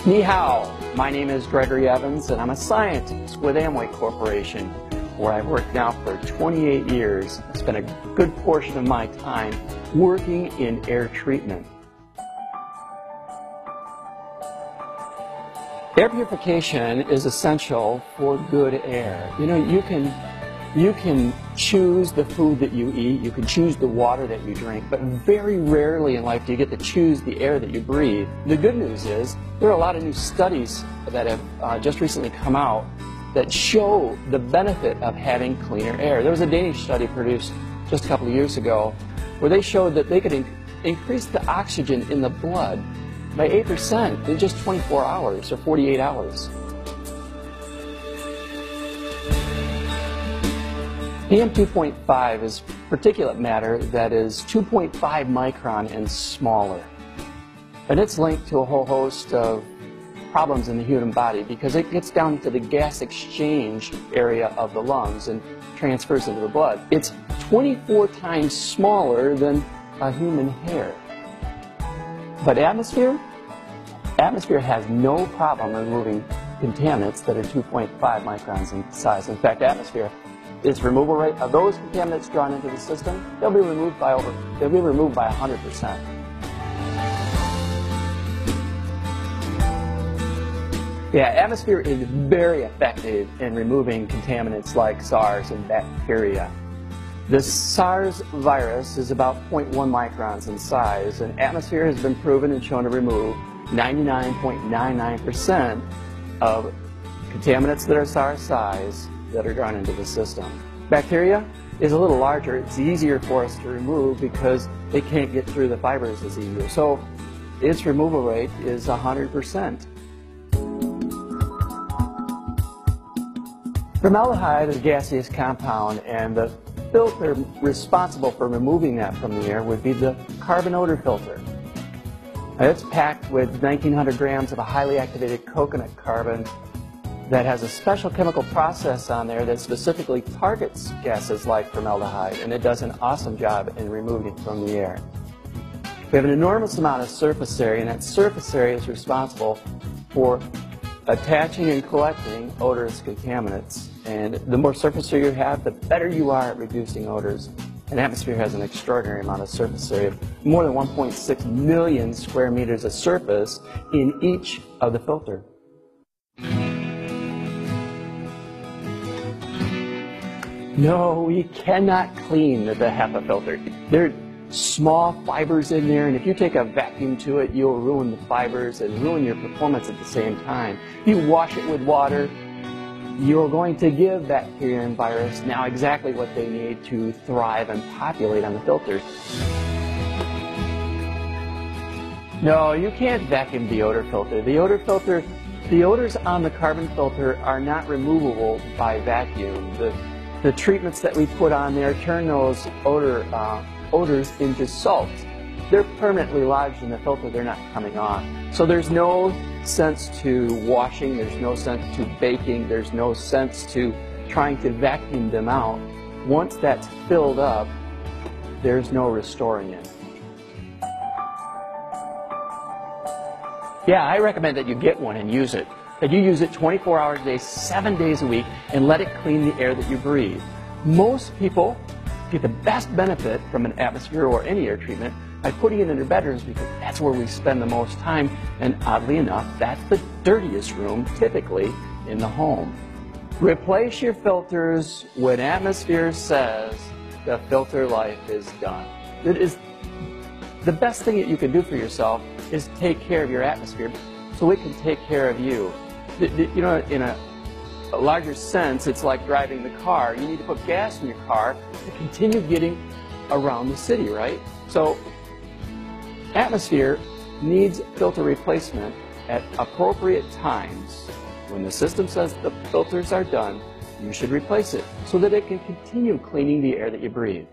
Ni hao, my name is Gregory Evans and I'm a scientist with Amway Corporation, where I've worked now for 28 years. I spent a good portion of my time working in air treatment. Air purification is essential for good air. You know, you can choose the food that you eat, you can choose the water that you drink, but very rarely in life do you get to choose the air that you breathe. The good news is there are a lot of new studies that have just recently come out that show the benefit of having cleaner air. There was a Danish study produced just a couple of years ago where they showed that they could increase the oxygen in the blood by 8% in just 24 hours or 48 hours. PM2.5 is particulate matter that is 2.5 micron and smaller. And it's linked to a whole host of problems in the human body because it gets down to the gas exchange area of the lungs and transfers into the blood. It's 24 times smaller than a human hair. But atmosphere has no problem removing contaminants that are 2.5 microns in size. In fact, atmosphere, its removal rate of those contaminants drawn into the system, they'll be removed by 100%. Yeah, atmosphere is very effective in removing contaminants like SARS and bacteria. The SARS virus is about 0.1 microns in size, and atmosphere has been proven and shown to remove 99.99% of contaminants that are SARS size that are drawn into the system. Bacteria is a little larger. It's easier for us to remove because it can't get through the fibers as easier. So its removal rate is 100%. Formaldehyde is a gaseous compound, and the filter responsible for removing that from the air would be the carbon odor filter. It's packed with 1,900 grams of a highly activated coconut carbon that has a special chemical process on there that specifically targets gases like formaldehyde, and it does an awesome job in removing it from the air. We have an enormous amount of surface area, and that surface area is responsible for attaching and collecting odorous contaminants. And the more surface area you have, the better you are at reducing odors. An atmosphere has an extraordinary amount of surface area, more than 1.6 million square meters of surface in each of the filter. No, you cannot clean the HEPA filter. There are small fibers in there, and if you take a vacuum to it, you'll ruin the fibers and ruin your performance at the same time. If you wash it with water, you're going to give bacteria and virus now exactly what they need to thrive and populate on the filters. No, you can't vacuum the odor filter. The odors on the carbon filter are not removable by vacuum. The treatments that we put on there turn those odors into salt. They're permanently lodged in the filter. They're not coming off. So there's no sense to washing. There's no sense to baking. There's no sense to trying to vacuum them out. Once that's filled up, there's no restoring it. Yeah, I recommend that you get one and use it. That you use it 24 hours a day, 7 days a week, and let it clean the air that you breathe. Most people get the best benefit from an atmosphere or any air treatment by putting it in their bedrooms because that's where we spend the most time, and oddly enough, that's the dirtiest room typically in the home. Replace your filters when atmosphere says the filter life is done. It is the best thing that you can do for yourself is take care of your atmosphere so it can take care of you. You know, in a larger sense, it's like driving the car. You need to put gas in your car to continue getting around the city, right? So atmosphere needs filter replacement at appropriate times. When the system says the filters are done, you should replace it so that it can continue cleaning the air that you breathe.